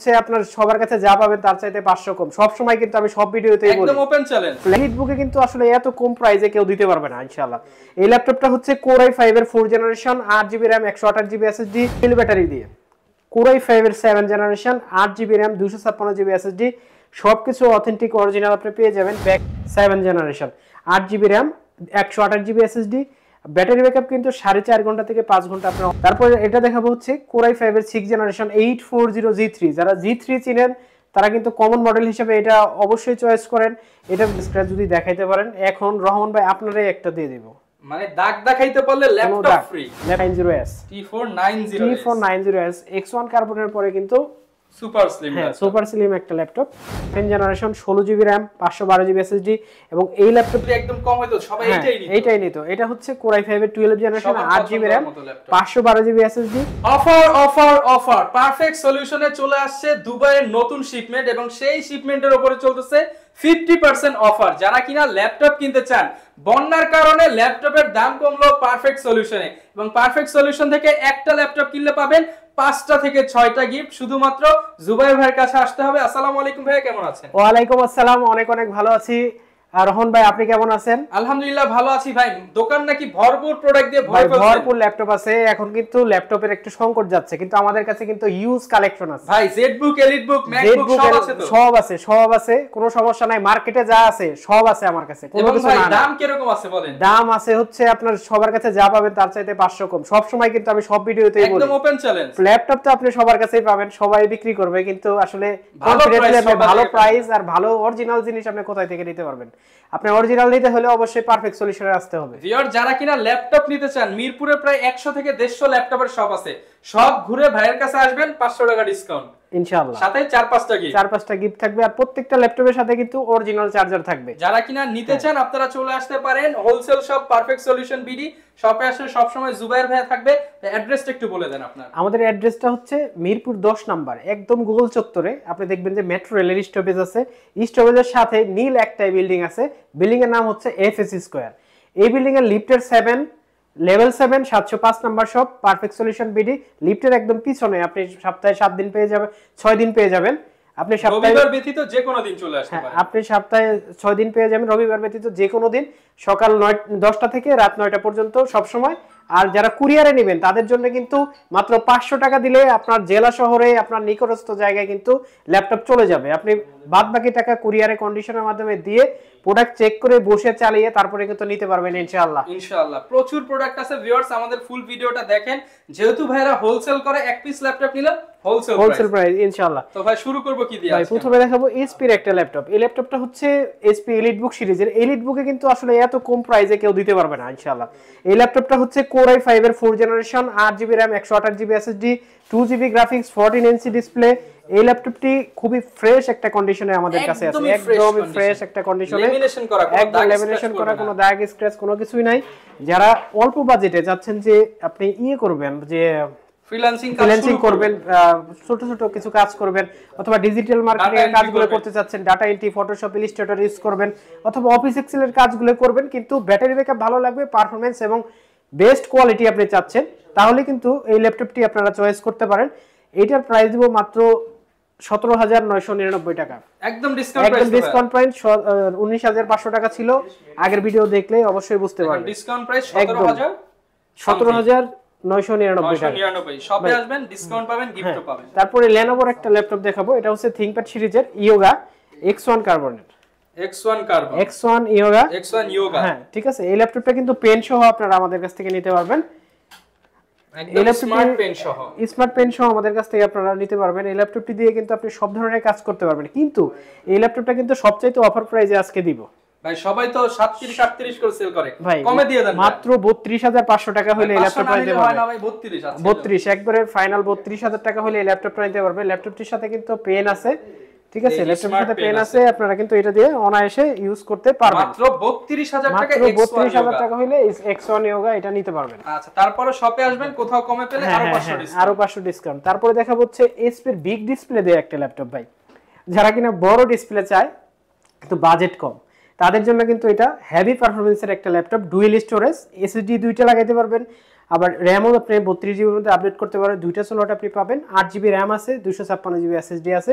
আপনার সবার কাছে যা পাবেন তার চাইতে 500 কম সব সময়, কিন্তু আমি সব ভিডিওতেই বলি একদম ওপেন চ্যালেঞ্জ। এলিটবুকে কিন্তু আসলে এত কম প্রাইসে কেউ দিতে পারবে না ইনশাআল্লাহ। এই ল্যাপটপটা হচ্ছে Core i5 এর 4 generation 8GB RAM 128GB SSD seal battery দিয়ে। Core i5 এর 7 generation 8GB RAM 256GB SSD সবকিছু অথেন্টিক অরিজিনাল আপনি পেয়ে যাবেন। Back 7 generation 8GB RAM 128GB SSD, battery backup কিন্তু 4.5 ঘন্টা থেকে 5 ঘন্টা আপনার। তারপরে এটা দেখাবো হচ্ছে Core i5 এর 6 জেনারেশন 840G3। যারা G3 চিনেন তারা কিন্তু কমন মডেল হিসেবে এটা অবশ্যই চয়েস করেন। এটা স্ক্র্যাচ যদি দেখাইতে পারেন, এখন রহমান ভাই আপনারাই একটা দিয়ে দেব, মানে দাগ দেখাইতে পারলে laptop free. 90S T490S X1 কার্বনের পরে কিন্তু সুপার স্লিম, হ্যাঁ সুপার স্লিম একটা laptop. 10 generation 16GB RAM 512GB SSD এবং এই ল্যাপটপটি একদম কম হয়তো সবাই এইটাই নিত। এটা হচ্ছে Core i5 এর 12 generation 8GB RAM 512GB SSD। Offer perfect সলিউশনে চলে আসছে দুবাইয়ের নতুন শিপমেন্ট এবং সেই শিপমেন্টের উপরে চলতেছে 50% অফার। যারা কিনা ল্যাপটপ কিনতে চান, বন্যার কারণে ল্যাপটপের দাম কমলো পারফেক্ট সলিউশনে, এবং পারফেক্ট সলিউশন থেকে একটা ল্যাপটপ কিনলে পাবেন 5টা থেকে 6টা গিফট। শুধুমাত্র জুবাইর ভাইয়ের কাছে আসতে হবে। আসসালামু আলাইকুম ভাই, কেমন আছেন? ওয়ালাইকুম আসসালাম, অনেক ভালো আছি। আর রহমান ভাই আপনি কেমন আছেন? আলহামদুলিল্লাহ ভালো আছি ভাই। দোকান নাকি ভরপুর প্রোডাক্ট দিয়ে ভরপুর ল্যাপটপ আছে। এখন কিন্তু ল্যাপটপের একটু সংকট যাচ্ছে, কিন্তু আমাদের কাছে কিন্তু হিউজ কালেকশন আছে ভাই। জেডবুক, এলিটবুক, ম্যাকবুক সব আছে তো? সব আছে, কোনো সমস্যা নাই। মার্কেটে যা আছে সব আছে আমার কাছে, কোনো কিছু না। দাম কি রকম আছে বলেন? দাম আছে হচ্ছে আপনার সবার কাছে যা পাবেন তার চাইতে 500 কম সব সময়, কিন্তু আমি সব ভিডিওতেই বলি একদম ওপেন চ্যালেঞ্জ। ল্যাপটপ তো আপনি সবার কাছেই পাবেন, সবাই বিক্রি করবে, কিন্তু আসলে কনফিডেন্টলি ভালো প্রাইস আর ভালো অরিজিনাল জিনিস আপনি কোথায় থেকে নিতে পারবেন? আপনি অরিজিনাল নিতে হলে অবশ্যই পারফেক্ট সলিউশনে আসতে হবে। ভিউয়ার যারা কিনা ল্যাপটপ নিতে চান, মিরপুরে প্রায় 100 থেকে 150 ল্যাপটপের শপ আছে। সব ঘুরে ভাইয়ের কাছে আসবেন, 500 টাকা ডিসকাউন্ট ইনশাআল্লাহ, সাথে 4-5টা গিফট থাকবে। আর প্রত্যেকটা ল্যাপটপের সাথে কিন্তু অরিজিনাল চার্জার থাকবে। যারা কিনা নিতে চান আপনারা চলে আসতে পারেন wholesale shop perfect solution BD. শপে আসলে সব সময় জুবাইর ভাই থাকবে। অ্যাড্রেসটা একটু বলে দেন আপনার। আমাদের অ্যাড্রেসটা হচ্ছে মিরপুর 10 নাম্বার, একদম গোল চত্বরে। আপনি দেখবেন যে মেট্রো রেলের স্টপেজ আছে, স্টপেজের সাথে নীল একটাই বিল্ডিং আছে, বিল্ডিং এর নাম হচ্ছে এফএসি স্কয়ার। এই বিল্ডিং এর লিফটের 7 level 7 705 number shop perfect solution BD. লিফটের একদম পিছনে আপনি সপ্তাহে 7 দিন পেয়ে যাবেন, 6 দিন পেয়ে যাবেন। আপনি সপ্তাহে রবিবার ব্যতীত যে কোনো দিন চলে আসতে পারেন। আপনি সপ্তাহে 6 দিন পেয়ে যাবেন, রবিবার ব্যতীত যে কোনো দিন সকাল 10টা থেকে রাত 9টা পর্যন্ত সব সময়। আর যারা কুরিয়ারে নেবেন তাদের জন্য কিন্তু মাত্র 500 টাকা দিলে আপনার জেলা শহরে আপনার নিকটস্থ জায়গায় কিন্তু ল্যাপটপ চলে যাবে। আপনি বাদবাকি টাকা কুরিয়ারে কন্ডিশনের মাধ্যমে দিয়ে প্রোডাক্ট চেক করে বসে চালিয়ে তারপরে কিন্তু নিতে পারবেন ইনশাআল্লাহ। প্রচুর প্রোডাক্ট আছে ভিউয়ার্স, আমাদের ফুল ভিডিওটা দেখেন। যেহেতু ভাইরা হোলসেল করে, এক পিস ল্যাপটপ নিলে হোলসেল প্রাইস ইনশাআল্লাহ। তো ভাই শুরু করব কি দিয়ে? ভাই প্রথমে দেখাবো HP এর একটা ল্যাপটপ। এই ল্যাপটপটা হচ্ছে HP এলিটবুক সিরিজের। এলিটবুকে কিন্তু আসলে এত কম প্রাইসে কেউ দিতে পারবে না ইনশাআল্lah। এই ল্যাপটপটা হচ্ছে Core i5 এর 4 generation 8GB RAM 128GB SSD 2GB graphics 14 inch display. এই ল্যাপটপটি খুবই ফ্রেশ একটা কন্ডিশনে আমাদের কাছে আছে, একদমই ফ্রেশ একটা কন্ডিশনে, একদম লেমিনেশন করা, কোনো দাগ স্ক্র্যাচ কোনো কিছুই নাই। যারা অল্প বাজেটে যাচ্ছেন যে আপনি করবেন, যে ফ্রিল্যান্সিং করবেন, ছোট কিছু কাজ করবেন, অথবা ডিজিটাল মার্কেটিং এর কাজগুলো করতে চাচ্ছেন, data entry, Photoshop, Illustrator use করবেন, অথবা অফিস এক্সেল এর কাজগুলো করবেন, কিন্তু ব্যাটারি ব্যাকআপ ভালো লাগবে, পারফরম্যান্স এবং বেস্ট কোয়ালিটি আপনি চাচ্ছেন, তাহলে কিন্তু এই ল্যাপটপটি আপনারা চয়েস করতে পারেন। এটার প্রাইস দিব মাত্র 17,999 টাকা, একদম ডিসকাউন্ট প্রাইস। 19,500 টাকা ছিল, আগের ভিডিও দেখলে অবশ্যই বুঝতে পারবেন। ডিসকাউন্ট প্রাইস 17,999 টাকা। শপে আসবেন, ডিসকাউন্ট পাবেন, গিফটও পাবেন। তারপরে Lenovoর একটা ল্যাপটপ দেখাবো। এটা হচ্ছে ThinkPad সিরিজের Yoga X1 কার্বনের। X1 Yoga হ্যাঁ ঠিক আছে। এই ল্যাপটপটা কিন্তু পেন সহ আপনারা আমাদের কাছ থেকে নিতে পারবেন। একদম স্মার্ট পেন সহ আমাদের কাছ থেকে আপনারা নিতে পারবেন। এই ল্যাপটপটি দিয়ে কিন্তু আপনি সব ধরনের কাজ করতে পারবেন। কিন্তু এই ল্যাপটপটা কিন্তু সবচাইতে অফার প্রাইসে আজকে দিব ভাই। সবাই তো 37-38 করে সেল করে, কমে দিয়ে দেন মাত্র 32,500 টাকা হলে এই ল্যাপটপটা নিতে পারবেন। না ভাই 32 আছে, 32 একবারে ফাইনাল 32,000 টাকা হলে এই ল্যাপটপটা নিতে পারবেন। ল্যাপটপটির সাথে কিন্তু পেন আছে, ঠিক আছে, ল্যাপটপের সাথে পেন আছে, আপনারা কিন্তু এটা দিয়ে অনায়াসে ইউজ করতে পারবেন। মাত্র 32,000 টাকা, মাত্র 32,000 টাকা হলে X1 Yoga এটা নিতে পারবেন। আচ্ছা, তারপরে শপে আসবেন, কোথাও কমে পেলে আরো 500 ডিসকাউন্ট। তারপরে দেখাবো হচ্ছে HP এর বিগ ডিসপ্লে দিয়ে একটা ল্যাপটপ ভাই। যারা কিনা বড় ডিসপ্লে চায় কিন্তু বাজেট কম, তাদের জন্য কিন্তু এটা হেভি পারফরম্যান্সের একটা ল্যাপটপ। ডুয়েল স্টোরেজ, SSD দুইটা লাগাইতে পারবেন, আবার র্যামও আপনি 32 জিবির মধ্যে আপডেট করতে পারেন, দুইটা স্লট আপনি পাবেন, 8 জিবি র্যাম আছে, 256 জিবি এসএসডি আছে,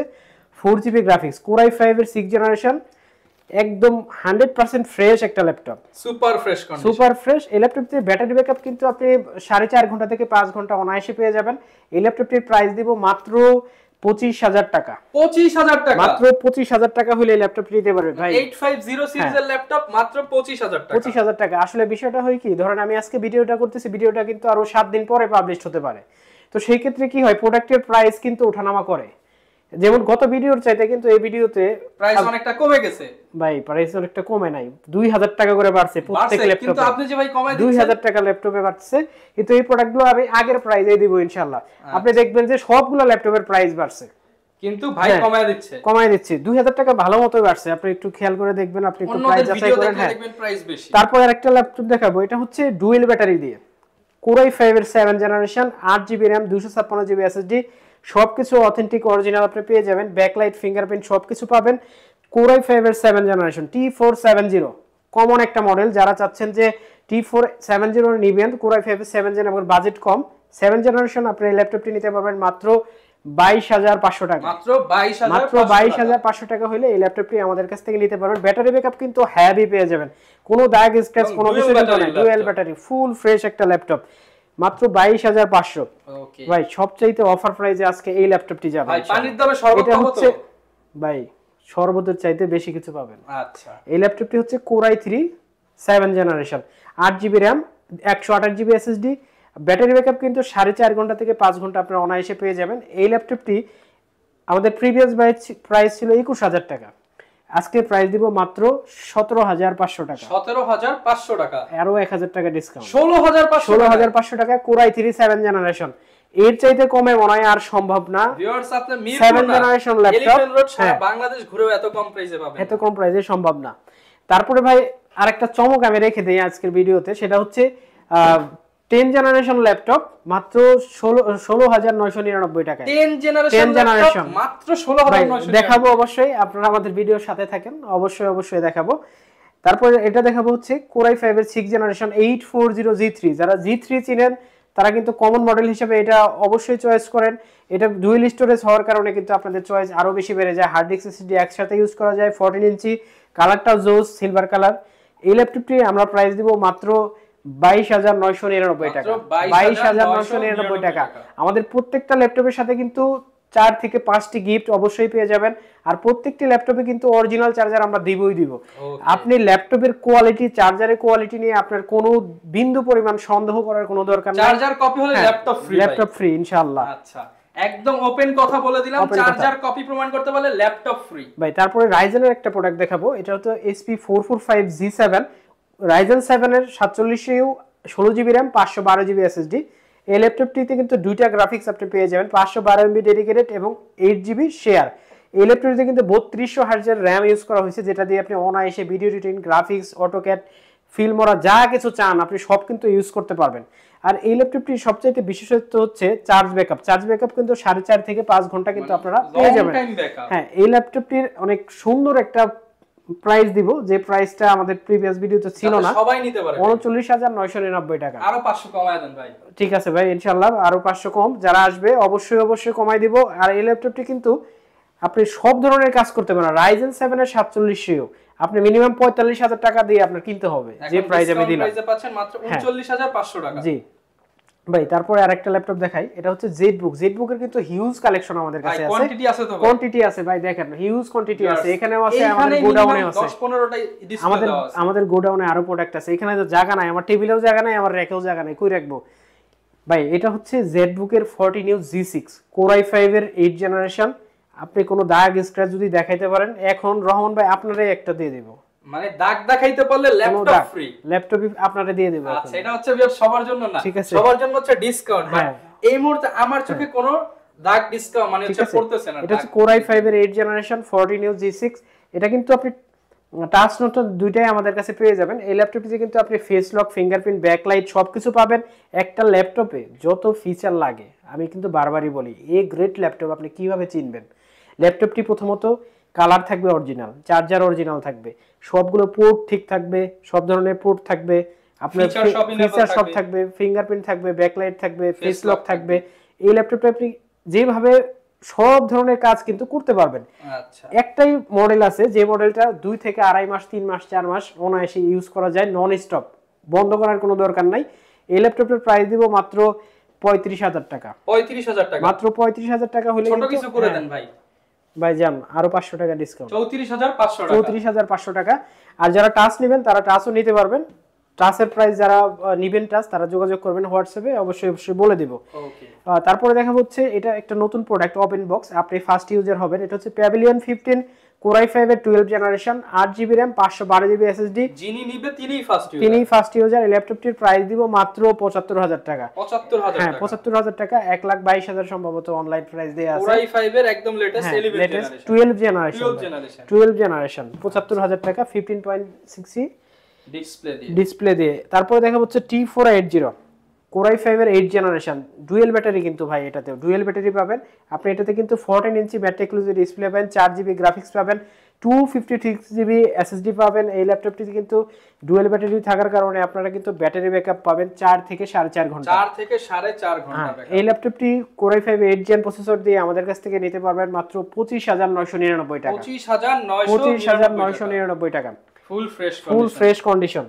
4 জিবি গ্রাফিক্স, কোর i5 এর 6 জেনারেশন, একদম 100% ফ্রেশ একটা laptop, super fresh condition, super fresh. এই ল্যাপটপটির ব্যাটারি ব্যাকআপ কিন্তু আপনি 4.5 ঘন্টা থেকে 5 ঘন্টা অনায়াসে পেয়ে যাবেন। এই ল্যাপটপটির প্রাইস দিব মাত্র 25,000 টাকা। 25,000 টাকা, মাত্র 25,000 টাকা হলে এই ল্যাপটপটি নিতে পারবে ভাই। 850 সিরিজের ল্যাপটপ মাত্র 25,000 টাকা। 25,000 টাকা। আসলে বিষয়টা হয় কি, ধরেন আমি আজকে ভিডিওটা করতেছি, ভিডিওটা কিন্তু আরো 7 দিন পরে পাবলিশ হতে পারে, তো সেই ক্ষেত্রে কি হয়, প্রোডাক্টের প্রাইস কিন্তু ওঠানামা করে। যেমন গত ভিডিওর চাইতে কিন্তু এই ভিডিওতে প্রাইস অনেকটা কমে গেছে ভাই, প্রাইস অনেকটা কমে নাই, 2,000 টাকা করে বাড়ছে প্রত্যেক ল্যাপটপে, কিন্তু আপনি যে ভাই কমায় দিচ্ছেন 2,000 টাকা ল্যাপটপে বাড়ছে, কিন্তু এই প্রোডাক্টগুলো আমি আগের প্রাইসেই দিব ইনশাআল্লাহ। আপনি দেখবেন যে সবগুলো ল্যাপটপের প্রাইস বাড়ছে, কিন্তু ভাই কমায় দিচ্ছে, কমায় দিচ্ছে 2,000 টাকা ভালো মতোই বাড়ছে। আপনি একটু খেয়াল করে দেখবেন, আপনি একটু প্রাইস যাচাই করেন। হ্যাঁ, দেখবেন প্রাইস বেশি। তারপর আরেকটা ল্যাপটপ দেখাবো, এটা হচ্ছে ডুয়েল ব্যাটারি দিয়ে, কোর i5 এর 7 generation, 8 GB RAM, 256 GB SSD, সবকিছু অথেন্টিক অরিজিনাল আপনি পেয়ে যাবেন, ব্যাকলাইট, ফিঙ্গারপ্রিন্ট সবকিছু পাবেন। কোর i5 এর 7 জেনারেশন T470, কমন একটা মডেল, যারা চাচ্ছেন যে T470 নিবেন, কোর i5 এর 7 জেন, আমার বাজেট কম, 7 জেনারেশন আপনি এই ল্যাপটপটি নিতে পারবেন মাত্র 22,500 টাকা। মাত্র 22,500 টাকা হলে এই ল্যাপটপটি আমাদের কাছ থেকে নিতে পারবেন। ব্যাটারি ব্যাকআপ কিন্তু হেভি পেয়ে যাবেন, কোনো দাগ স্ক্র্যাচ কোনো কিছু নেই, ডুয়াল ব্যাটারি, ফুল ফ্রেশ একটা ল্যাপটপ, মাত্র 22,500। ওকে ভাই সবচাইতে অফার প্রাইসে আজকে এই ল্যাপটপটি যাবে ভাই। পানির দামে সর্বোচ্চ এটা হচ্ছে ভাই সর্বোচ্চের চাইতে বেশি কিছু পাবেন। আচ্ছা, এই ল্যাপটপটি হচ্ছে core i3 7 generation, 8 GB RAM, 128 GB SSD, battery backup কিন্তু 4.5 ঘন্টা থেকে 5 ঘন্টা আপনারা অনায়াসে পেয়ে যাবেন। এই ল্যাপটপটি আমাদের প্রিভিয়াস প্রাইস ছিল 21,000 টাকা, আজকে প্রাইস দিব মাত্র 17,500 টাকা। 17,500 টাকা, আরো 1,000 টাকা ডিসকাউন্ট, 16,500 টাকা। কোর i3 7 জেনারেশন, এর চাইতে কমে মনে হয় আর সম্ভব না। ভিউয়ার্স, আপনি 7 জেনারেশন ল্যাপটপ বাংলাদেশ ঘুরেও এত কম প্রাইসে পাবেন, এত কম প্রাইসে সম্ভব না। তারপরে ভাই আরেকটা চমক আমি রেখে দেই আজকের ভিডিওতে, সেটা হচ্ছে 10 জেনারেশন ল্যাপটপ মাত্র 16,999 টাকায়। 10 জেনারেশন মাত্র 16,999 দেখাবো অবশ্যই, আপনারা আমাদের ভিডিওর সাথে থাকেন, অবশ্যই দেখাবো। তারপরে এটা দেখাবো হচ্ছে কোর i5 এর 6 জেনারেশন 840G3, যারা G3 চিনেন তারা কিন্তু কমন মডেল হিসেবে এটা অবশ্যই চয়েস করেন। এটা ডুয়েল স্টোরেজ হওয়ার কারণে কিন্তু আপনাদের চয়েস আরো বেশি বেড়ে যায়, হার্ড ডিস্ক এসএসডি একসাথে ইউজ করা যায়, 14 ইঞ্চি, কালারটা জোস সিলভার কালার। এই ল্যাপটপটি আমরা প্রাইস দিব মাত্র 22,999 টাকা, 22,999 টাকা। আমাদের প্রত্যেকটা ল্যাপটপের সাথে কিন্তু 4 থেকে 5টি গিফট অবশ্যই পেয়ে যাবেন, আর প্রত্যেকটি ল্যাপটপে কিন্তু অরিজিনাল চার্জার আমরা দিবই দিব। আপনি ল্যাপটপের কোয়ালিটি, চার্জারের কোয়ালিটি নিয়ে আপনার কোনো বিন্দু পরিমাণ সন্দেহ করার কোনো দরকার নেই। চার্জার কপি হলে ল্যাপটপ ফ্রি ইনশাআল্লাহ। আচ্ছা, একদম ওপেন কথা বলে দিলাম, চার্জার কপি প্রমাণ করতে পারলে ল্যাপটপ ফ্রি ভাই। তারপরে রাইজেনের একটা প্রোডাক্ট দেখাবো, এটা হচ্ছে SP445G7, রাইজেন 7 এর 47U, 16 GB RAM, 512 GB SSD. এই ল্যাপটপটিতে কিন্তু দুইটা গ্রাফিক্স আপনি পেয়ে যাবেন, 512 MB ডেডিকেটেড এবং 8 জিবি শেয়ার। এই ল্যাপটপটিতে কিন্তু 3200 হার্জের র্যাম ইউজ করা হয়েছে, যেটা দিয়ে আপনি অনায়াসে video editing, graphics, AutoCAD, Filmora যা কিছু চান আপনি সব কিন্তু ইউজ করতে পারবেন। আর এই ল্যাপটপটির সবচেয়ে বিশেষত্ব হচ্ছে চার্জ ব্যাকআপ কিন্তু 4.5 থেকে 5 ঘন্টা কিন্তু আপনারা পেয়ে যাবেন। হ্যাঁ, এই ল্যাপটপটির অনেক সুন্দর একটা প্রাইস দিব, যে প্রাইসটা আমাদের প্রিভিয়াস ভিডিওতে ছিল না, সবাই নিতে পারে, 39,999 টাকা। আরো 500 কমায় দেন ভাই। ঠিক আছে ভাই, ইনশাআল্লাহ আরো 500 কম, যারা আসবে অবশ্যই কমাই দিব। আর এই ল্যাপটপটি কিন্তু আপনি সব ধরনের কাজ করতে পারেন, রাইজেন 7 এর 47U আপনি মিনিমাম 45,000 টাকা দিয়ে আপনার কিনতে হবে, যে প্রাইস আমি দিলাম। প্রাইসে পাচ্ছেন মাত্র 39,500 টাকা। জি ভাই। তারপরে আরেকটা ল্যাপটপ দেখাই, এটা হচ্ছে জেডবুকের কিন্তু হিউজ কালেকশন আমাদের কাছে আছে, কোয়ান্টিটি আছে ভাই, দেখেন হিউজ কোয়ান্টিটি আছে, এখানেও আছে, আমাদের গোডাউনে আছে, 10-15টাই ডিসপ্লে দেওয়া আছে, আমাদের গোডাউনে আরো প্রোডাক্ট আছে। এখানে তো জায়গা নাই, আমার টেবিলেও জায়গা নাই, আমার র্যাকেও জায়গা নাই, কই রাখবো ভাই। এটা হচ্ছে জেডবুকের 14U G6, কোর i5 এর 8 জেনারেশন। আপনি কোনো দাগ স্ক্র্যাচ যদি দেখাইতে পারেন, এখন রহমান ভাই আপনারাই একটা দিয়ে দেব, মানে দাগ দেখাইতে পারলে ল্যাপটপ ফ্রি, ল্যাপটপ আপনারা দিয়ে দেব। আচ্ছা, এটা হচ্ছে সবার জন্য না, সবার জন্য হচ্ছে ডিসকাউন্ট। এই মুহূর্তে আমার চোখে কোনো দাগ ডিসকাউন্ট মানে হচ্ছে পড়তেছে না। এটা হচ্ছে কোর i5 এর 8 জেনারেশন 14U G6। এটা কিন্তু আপনি টাচ নোট দুইটাই আমাদের কাছে পেয়ে যাবেন। এই ল্যাপটপটিতে কিন্তু আপনি ফেস লক, ফিঙ্গারপ্রিন্ট, ব্যাকলাইট সবকিছু পাবেন। একটা ল্যাপটপে যত ফিচার লাগে, আমি কিন্তু বারবারই বলি, এই গ্রেট ল্যাপটপ আপনি কিভাবে চিনবেন। ল্যাপটপটি প্রথমত কালার থাকবে অরিজিনাল, চার্জার অরিজিনাল থাকবে, সবগুলো পোর্ট ঠিক থাকবে, সব ধরনের পোর্ট থাকবে, আপনার ফিচার সব থাকবে, ফিঙ্গারপ্রিন্ট থাকবে, ব্যাকলাইট থাকবে, ফেস লক থাকবে। এই ল্যাপটপটা আপনি যেভাবে সব ধরনের কাজ কিন্তু করতে পারবেন। আচ্ছা, একটাই মডেল আছে যে মডেলটা 2 থেকে 2.5 মাস 3 মাস 4 মাস অনায়াসে ইউজ করা যায়, নন স্টপ, বন্ধ করার কোনো দরকার নাই। এই ল্যাপটপের প্রাইস দিব মাত্র 35,000 টাকা। 35,000 টাকা, মাত্র 35,000 টাকা হলে ছোট কিছু করে দেন ভাই। ভাইজান আরো 500 টাকা ডিসকাউন্ট, 34,500 টাকা। 34,500 টাকা। আর যারা টাচ নেবেন তারা টাচও নিতে পারবেন। টাচের প্রাইস যারা নিবেন টাচ তারা যোগাযোগ করবেন হোয়াটসঅ্যাপে, অবশ্যই বলে দিব। ওকে, তারপরে দেখা হচ্ছে এটা একটা নতুন প্রোডাক্ট, ওপেন বক্স, আপনি ফার্স্ট ইউজার হবেন। এটা হচ্ছে প্যাভিলিয়ন 15 Core i5 এর 12 generation, 8GB RAM, 512GB SSD। যিনি নিবে তিনিই ফার্স্ট ইউজার। তিনি ফার্স্ট ইউজার। এই ল্যাপটপটির প্রাইস দিব মাত্র 75,000 টাকা। 75,000 হ্যাঁ, টাকা, 75,000 টাকা, 1,22,000 সম্ভবত অনলাইন প্রাইস দেয়া আছে। Core i5 এর একদম লেটেস্ট 11 জেনারেশন, 12 জেনারেশন, 12 জেনারেশন, 75,000 টাকা, 15.6 ডিসপ্লে ডিসপ্লে দিয়ে। তারপরে দেখা হচ্ছে T480 Core i5 এর 8 জেনারেশন, ডুয়েল ব্যাটারি কিন্তু ভাই, এটাতে ডুয়েল ব্যাটারি পাবেন আপনি। এটাতে কিন্তু 14 ইঞ্চি ম্যাট্রিক্সিড ডিসপ্লে পাবেন, 4GB গ্রাফিক্স পাবেন, 256GB SSD পাবেন। এই ল্যাপটপটিতে কিন্তু ডুয়েল ব্যাটারি থাকার কারণে আপনারা কিন্তু ব্যাটারি ব্যাকআপ পাবেন 4 থেকে 4.5 ঘন্টা। 4 থেকে 4.5 ঘন্টা ব্যাকআপ। এই ল্যাপটপটি Core i5 8 জেন প্রসেসর দিয়ে আমাদের কাছ থেকে নিতে পারবেন মাত্র 25,999 টাকা। 25,999 টাকা, ফুল ফ্রেশ কন্ডিশন।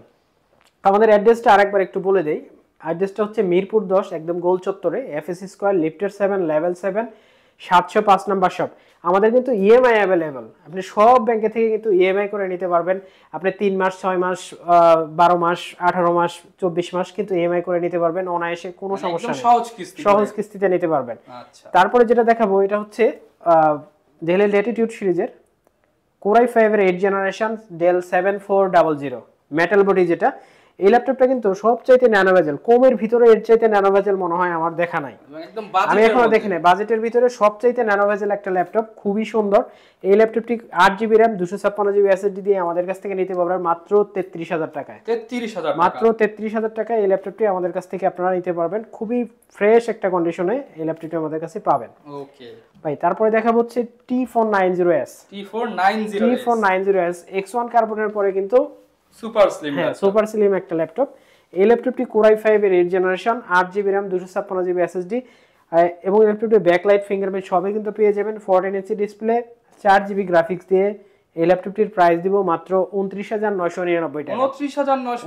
আমাদের অ্যাড্রেসটা আরেকবার একটু বলে দেই। অ্যাড্রেসটা হচ্ছে মিরপুর 10, একদম গোল চত্বরে, FSC স্কয়ার, লিফটের 7, লেভেল 7, 705 নাম্বার শপ। আমাদের কিন্তু ইএমআই অ্যাভেলেবল, আপনি সব ব্যাংকে থেকে কিন্তু ইএমআই করে নিতে পারবেন। আপনি 3 মাস, 6 মাস, 12 মাস, 18 মাস, 24 মাস কিন্তু ইএমআই করে নিতে পারবেন অনায়াসে, কোনো সমস্যা নেই, সহজ কিস্তিতে নিতে পারবেন। আচ্ছা, তারপরে যেটা দেখাবো এটা হচ্ছে ডেল ল্যাটিটিউড সিরিজের Core i5 এর 8 জেনারেশন, ডেল 7400 মেটাল বডি যেটা। এই ল্যাপটপটা কিন্তু সবচাইতে ন্যানো বেজেল, কমের ভিতরে এর চাইতে ন্যানো বেজেল মনে হয় আমার দেখা নাই, আমি এখনো দেখি নাই। বাজেটের ভিতরে সবচাইতে ন্যানো বেজেল একটা ল্যাপটপ, খুবই সুন্দর। এই ল্যাপটপটি 8GB RAM, 256GB SSD দিয়ে আমাদের কাছ থেকে নিতে পারবেন মাত্র 33,000 টাকায়। 33,000 মাত্র 33,000 টাকায় এই ল্যাপটপটি আমাদের কাছ থেকে আপনারা নিতে পারবেন। খুবই ফ্রেশ একটা কন্ডিশনে এই ল্যাপটপটি আমাদের কাছে পাবেন। ওকে ভাই, তারপরে দেখাবো হচ্ছে T490S। T490S X1 কার্বনের পরে কিন্তু সুপার স্লিম, হ্যাঁ সুপার স্লিম একটা ল্যাপটপ। এই ল্যাপটপটি Core i5 এর 8 generation, 8GB RAM, 256GB SSD এবং ল্যাপটপটি ব্যাকলাইট, ফিঙ্গারপ্রিন্ট সবই কিন্তু পেয়ে যাবেন। 14 ইঞ্চি ডিসপ্লে, 4GB গ্রাফিক্স দিয়ে এই ল্যাপটপটির প্রাইস দিব মাত্র 29,999 টাকা।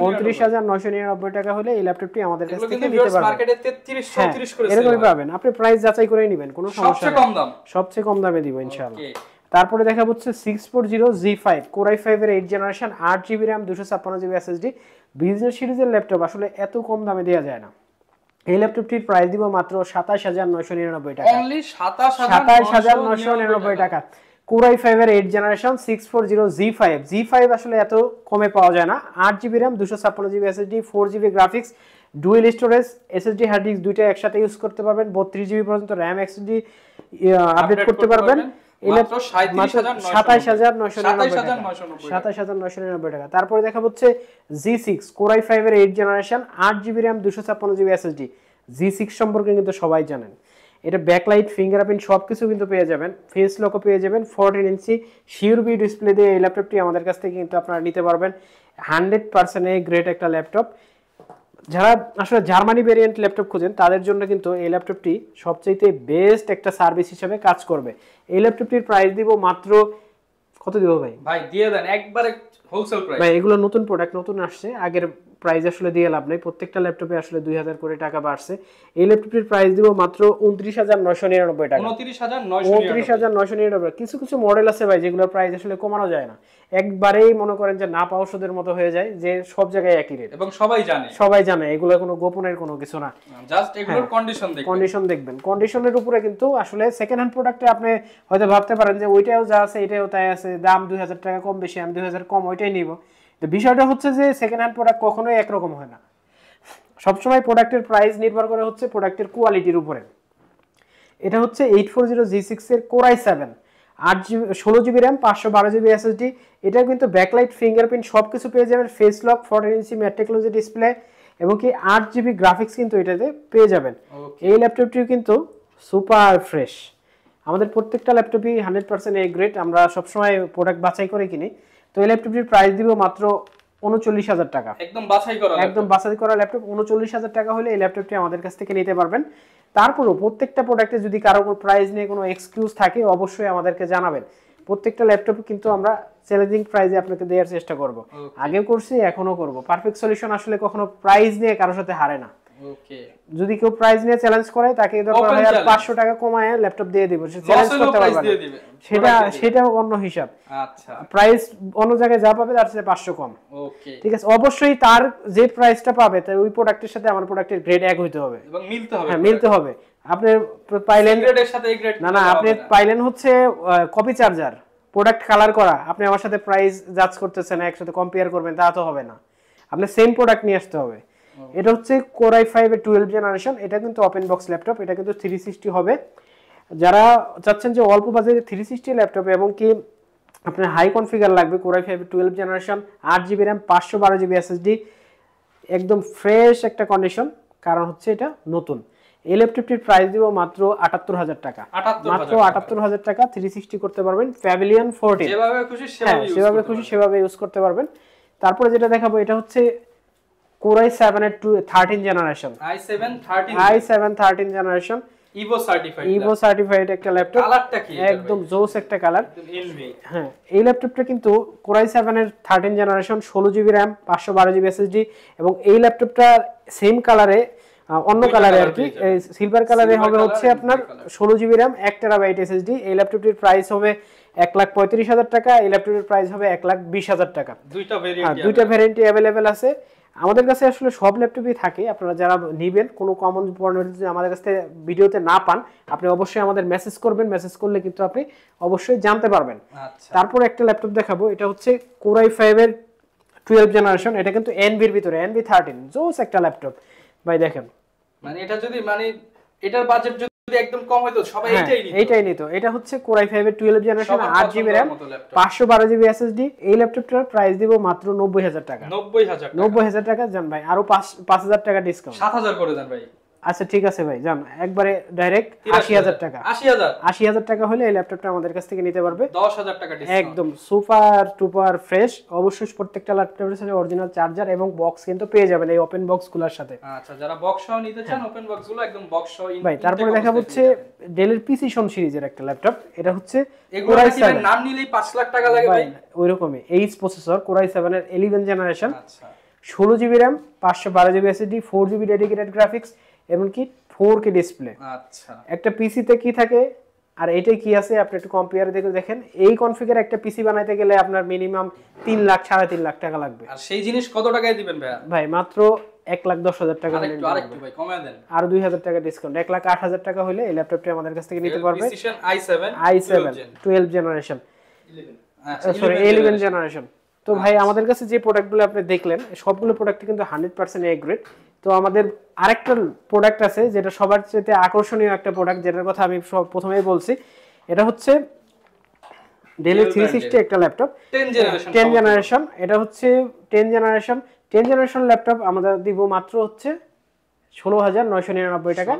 29,999 টাকা হলে এই ল্যাপটপটি আমাদের কাছ থেকে নিতে পারবেন। মার্কেটে 33 34 করে এরকমই পাবেন, আপনি প্রাইস যাচাই করে নেবেন, কোনো সমস্যা নেই, সবচেয়ে কম দামে দিব ইনশাআল্লাহ। তারপরে দেখা হচ্ছে 640Z5 Core i5 এর 8 generation, 8GB RAM, 256GB SSD business সিরিজের ল্যাপটপ আসলে এত কম দামে দেওয়া যায় না। এই ল্যাপটপটির প্রাইস দিব মাত্র 27,999 টাকা। অনলি 27,999 টাকা। Core i5 এর 8 জেনারেশন, 640Z5 Z5 আসলে এত কমে পাওয়া যায় না। 8GB RAM, 256GB SSD, 4GB graphics, dual storage, SSD hard disk দুইটা একসাথে ইউজ করতে পারবেন। 32GB পর্যন্ত RAM SSD আপডেট করতে পারবেন। মাত্র 27,999 টাকা। তারপরে দেখা হচ্ছে G6 Core i5 এর 8 generation, 8GB RAM, 256GB SSD। G6 সম্পর্কে কিন্তু সবাই জানেন, এটা ব্যাকলাইট, ফিঙ্গারপ্রিন্ট সবকিছু কিন্তু পেয়ে যাবেন, ফেস লকও পেয়ে যাবেন। 14 ইঞ্চি শিওরবি ডিসপ্লে দিয়ে এই ল্যাপটপটি আমাদের কাছ থেকে কিন্তু আপনারা নিতে পারবেন। 100% এ গ্রেট একটা ল্যাপটপ। যারা আসলে জার্মানি ভেরিয়েন্ট ল্যাপটপ খুঁজেন তাদের জন্য কিন্তু এই ল্যাপটপটি সবচেয়ে বেস্ট একটা সার্ভিস হিসেবে কাজ করবে। এই ল্যাপটপটির প্রাইস দিব মাত্র, কত দিব ভাই? ভাই দিয়ে দেন একবারে হোলসেল প্রাইস। ভাই এগুলো নতুন প্রোডাক্ট, নতুন আসছে, আগের প্রাইস আসলে দিয়ে লাভ নাই, প্রত্যেকটা ল্যাপটপে আসলে 2000 করে টাকা বাড়ছে। এই ল্যাপটপটির প্রাইস দিব মাত্র 29,999 টাকা। 29,999। কিছু কিছু মডেল আছে ভাই যেগুলোর প্রাইস আসলে কমানো যায় না, একবারেই মনে করেন যে না পাওয়া ওষুধের মতো হয়ে যায়, যে সব জায়গায় একই রেট এবং সবাই জানে, এগুলো কোনো গোপনের কোনো কিছু না, জাস্ট এগুলোর কন্ডিশন দেখবেন। কন্ডিশনের উপরে কিন্তু আসলে সেকেন্ড হ্যান্ড প্রোডাক্টে আপনি হয়তো ভাবতে পারেন যে ওইটাও যা আছে এটাও তাই আছে, দাম 2000 টাকা কম বেশি, আমি 2000 কম ওইটাই নিব। তো বিষয়টা হচ্ছে যে সেকেন্ড হ্যান্ড প্রোডাক্ট কখনোই একরকম হয় না, সবসময় প্রোডাক্টের প্রাইস নির্ভর করে হচ্ছে প্রোডাক্টের কোয়ালিটির উপরে। এটা হচ্ছে 840Z6 এর Core i7, 16GB RAM, 512GB SSD। এটা কিন্তু ব্যাকলাইট, ফিঙ্গারপ্রিন্ট সবকিছু পেয়ে যাবেন, ফেস লক, 14 ইঞ্চি ম্যাট্রিক্সিড ডিসপ্লে এবং কি 8GB গ্রাফিক্স কিন্তু এটাতে পেয়ে যাবেন। এই ল্যাপটপটিও কিন্তু সুপার ফ্রেশ। আমাদের প্রত্যেকটা ল্যাপটপই 100% এ গ্রেড, আমরা সবসময় প্রোডাক্ট বাছাই করে কিনি। তো এই ল্যাপটপটির প্রাইস দিব মাত্র 39,000 টাকা, একদম বাছাই করা, একদম বাছাই করা ল্যাপটপ 39,000 টাকা হলে এই ল্যাপটপটি আমাদের কাছ থেকে নিতে পারবেন। তারপরও প্রত্যেকটা প্রোডাক্টে যদি কারো প্রাইস নিয়ে কোনো এক্সকিউজ থাকে অবশ্যই আমাদেরকে জানাবেন। প্রত্যেকটা ল্যাপটপ কিন্তু আমরা চ্যালেঞ্জিং প্রাইসে আপনাকে দেওয়ার চেষ্টা করব, আগেও করছি এখনো করব। পারফেক্ট সলিউশন আসলে কখনো প্রাইস নিয়ে কারোর সাথে হারে না। ওকে, যদি কেউ প্রাইস নিয়ে চ্যালেঞ্জ করে তাকে দরকার হয় আর 500 টাকা কমায় ল্যাপটপ দিয়ে দিব, সে চ্যালেঞ্জ করতে পারবে না, সেটা অন্য হিসাব। আচ্ছা, প্রাইস অন্য জায়গায় যা পাবে তার চেয়ে 500 কম। ওকে, ঠিক আছে, অবশ্যই তার যে প্রাইসটা পাবে তার ওই প্রোডাক্টের সাথে আমার প্রোডাক্টের গ্রেড এক হইতে হবে এবং মিলতে হবে। হ্যাঁ, মিলতে হবে। আপনি পাইলেন গ্রেডের সাথে এই গ্রেড, না আপনি পাইলেন হচ্ছে কপি চার্জার, প্রোডাক্ট কালার করা, আপনি আমার সাথে প্রাইস জাজ করতেছেন, একসাথে কম্পেয়ার করবেন, তা তো হবে না। আপনি সেম প্রোডাক্ট নিয়ে আসতে হবে। এটা হচ্ছে Core i5 এর 12 জেনারেশন, এটা কিন্তু ওপেন বক্স ল্যাপটপ, এটা কিন্তু 360 হবে। যারা চাচ্ছেন যে অল্প বাজেটে 360 ল্যাপটপ এবং কি আপনার হাই কনফিগার লাগবে, Core i5 এর 12 generation, 8GB RAM, 512GB SSD, একদম ফ্রেশ একটা কন্ডিশন, কারণ হচ্ছে এটা নতুন। এই ল্যাপটপটির প্রাইস দিব মাত্র 78,000 টাকা, মাত্র 78,000 টাকা। 360 করতে পারবেন, প্যাভিলিয়ন 14, যেভাবে খুশি সেভাবে ইউজ করতে পারবেন। তারপরে যেটা দেখাবো এটা হচ্ছে Core i7 এর 13 generation, i7 13 generation, Ivo certified একটা ল্যাপটপ, কালারটা কি একদম জোস একটা কালার। হ্যাঁ, এই ল্যাপটপটা কিন্তু Core i7 এর 13 generation, 16GB RAM, 512GB SSD, এবং এই ল্যাপটপটা সেম কালারে, অন্য কালারে আর কি, সিলভার কালারে হবে হচ্ছে আপনার 16GB RAM, 1TB SSD। এই ল্যাপটপটির প্রাইস হবে 1,35,000 টাকা, এই ল্যাপটপটির প্রাইস হবে 1,20,000 টাকা। দুইটা ভ্যারিয়েন্টই অ্যাভেলেবেল আছে আমাদের কাছে। আসলে সব ল্যাপটপই থাকে, আপনারা যারা নেবেন কোনো কমন পণ্য যদি আমাদের কাছ থেকে ভিডিওতে না পান, আপনি অবশ্যই আমাদের মেসেজ করবেন, মেসেজ করলে কিন্তু আপনি অবশ্যই জানতে পারবেন। তারপর একটা ল্যাপটপ দেখাবো, এটা হচ্ছে Core i5 এর 12 জেনারেশন, এটা কিন্তু NV-র ভিতরে, NV13, জোস একটা ল্যাপটপ ভাই। দেখেন মানে এটা যদি মানে এটার বাজেট যদি একদম কম হতো সবাই এইটাই নিত। এটা হচ্ছে Core i5 এর 12 generation, 8GB RAM, 512GB SSD। এই ল্যাপটপটার প্রাইস দিব মাত্র 90,000 টাকা, 90,000 টাকা। জান ভাই আরো 5,000 টাকা ডিসকাউন্ট, 7,000 করে দেন ভাই। আচ্ছা ঠিক আছে ভাই, যান একবারে ডাইরেক্ট 80,000 টাকা, 80,000 টাকা হলে এই ল্যাপটপটা আমাদের কাছ থেকে নিতে পারবে, 10,000 টাকা ডিসকাউন্ট, একদম সুপার টুপার ফ্রেশ। অবশ্যই প্রত্যেকটা ল্যাপটপের সাথে অরিজিনাল চার্জার এবং বক্স কিন্তু পেয়ে যাবেন এই ওপেন বক্সগুলোর সাথে। আচ্ছা, যারা বক্স সহ নিতে চান ওপেন বক্সগুলো একদম বক্স সহ ভাই। তারপরে দেখা হচ্ছে ডেলের প্রিসিশন সিরিজের একটা ল্যাপটপ, এটা হচ্ছে এগুলো কি নাম নিলেই 5 লাখ টাকা লাগে ভাই, ওইরকমই এইচ প্রসেসর, Core i7 এর 11 generation, 16GB RAM, 512GB SSD, 4GB dedicated graphics, এমনকি 4K ডিসপ্লে। আচ্ছা, একটা পিসিতে কি থাকে আর এটাই কি আছে আপনি একটু কম্পেয়ার করে দেখেন। এই কনফিগার একটা পিসি বানাইতে গেলে আপনার মিনিমাম 3 লাখ 3.5 লাখ টাকা লাগবে। আর সেই জিনিস কত টাকায় দিবেন ভাই? ভাই মাত্র 1,10,000 টাকা হলে, আরেকটু ভাই কমায় দেন, আর 2,000 টাকা ডিসকাউন্ট, 1,08,000 টাকা হলে এই ল্যাপটপটি আমাদের কাছ থেকে নিতে পারবে। Precision i7 12 generation, sorry 11 generation. তো ভাই আমাদের কাছে যে প্রোডাক্টগুলো আপনি দেখলেন সবগুলো প্রোডাক্ট কিন্তু 100% এ গ্রেড। তো আমাদের আরেকটা প্রোডাক্ট আছে যেটা সবার চেয়ে আকর্ষণীয় একটা প্রোডাক্ট, যেটার কথা আমি প্রথমেই বলছি, এটা হচ্ছে ডেল 360 একটা ল্যাপটপ, 10 জেনারেশন। এটা হচ্ছে 10 জেনারেশন ল্যাপটপ আমরা দিব মাত্র হচ্ছে 16,999 টাকা।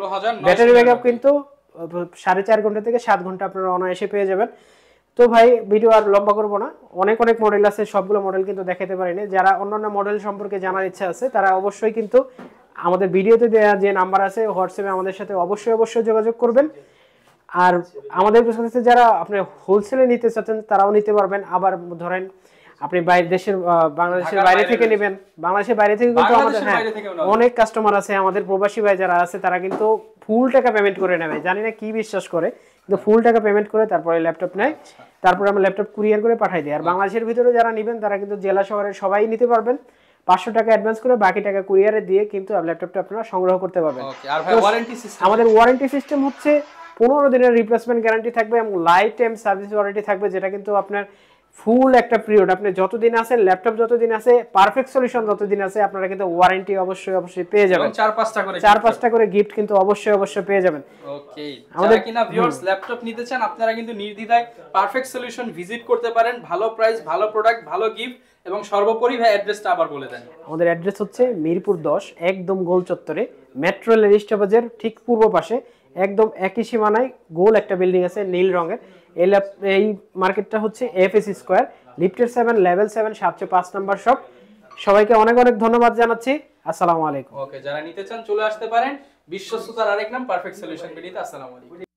ব্যাটারি ব্যাকআপ কিন্তু 4.5 ঘন্টা থেকে 7 ঘন্টা আপনারা অনায়াসে পেয়ে যাবেন। তো ভাই ভিডিও আর লম্বা করবো না, অনেক মডেল আছে, সবগুলো মডেল কিন্তু দেখাতে পারিনি। যারা অন্যান্য মডেল সম্পর্কে জানার ইচ্ছা আছে তারা অবশ্যই কিন্তু আমাদের ভিডিওতে দেওয়া যে নাম্বার আছে হোয়াটসঅ্যাপে আমাদের সাথে অবশ্যই যোগাযোগ করবেন। আর আমাদের কাছে যারা আপনি হোলসেলে নিতে চাচ্ছেন তারাও নিতে পারবেন। আবার ধরেন আপনি বাংলাদেশের বাইরে থেকে নেবেন, বাংলাদেশের বাইরে থেকে কিন্তু আমাদের অনেক কাস্টমার আছে, আমাদের প্রবাসী ভাই যারা আছে তারা কিন্তু ফুল টাকা পেমেন্ট করে নেবে, জানি না কি বিশ্বাস করে, কিন্তু ফুল টাকা পেমেন্ট করে তারপরে ল্যাপটপ নেয়, তারপরে আমরা ল্যাপটপ কুরিয়ার করে পাঠাই দিই। আর বাংলাদেশের ভিতরে যারা নেবেন তারা কিন্তু জেলা শহরের সবাই নিতে পারবেন, 500 টাকা অ্যাডভান্স করে বাকি টাকা কুরিয়ারে দিয়ে কিন্তু ল্যাপটপটা আপনারা সংগ্রহ করতে পারবেন। আমাদের ওয়ারেন্টি সিস্টেম হচ্ছে 15 দিনের রিপ্লেসমেন্ট গ্যারান্টি থাকবে এবং লাইফ টাইম সার্ভিস ওয়ারেন্টি থাকবে, যেটা কিন্তু আপনার ফুল একটা পিরিয়ড, আপনি যতদিন আছে ল্যাপটপ যতদিন আছে, পারফেক্ট সলিউশন যতদিন আছে, আপনারা কিন্তু ওয়ারেন্টি অবশ্যই পেয়ে যাবেন। 4-5টা করে গিফট কিন্তু অবশ্যই পেয়ে যাবেন। ওকে, যারা কিনা ভিউয়ার্স ল্যাপটপ নিতে চান আপনারা কিন্তু নির্দ্বিধায় পারফেক্ট সলিউশন ভিজিট করতে পারেন। ভালো প্রাইস, ভালো প্রোডাক্ট, ভালো গিফট এবং সর্বোপরি ভাই অ্যাড্রেসটা আবার বলে দেন। আমাদের অ্যাড্রেস হচ্ছে মিরপুর 10, একদম গোল চত্বরে, মেট্রো রেল স্টেশনের ঠিক পূর্ব পাশে, একদম একই সীমানায় গোল একটা বিল্ডিং আছে নীল রঙের। এই মার্কেটটা হচ্ছে এফএস স্কয়ার, লিফটের 7, লেভেল 7, 705 নাম্বার শপ। সবাইকে অনেক অনেক ধন্যবাদ জানাচ্ছি। আসসালামু আলাইকুম। ওকে, যারা নিতে চান চলে আসতে পারেন। বিশ্বস্ততার আরেক নাম পারফেক্ট সলিউশন বিডিতে। আসসালামু আলাইকুম।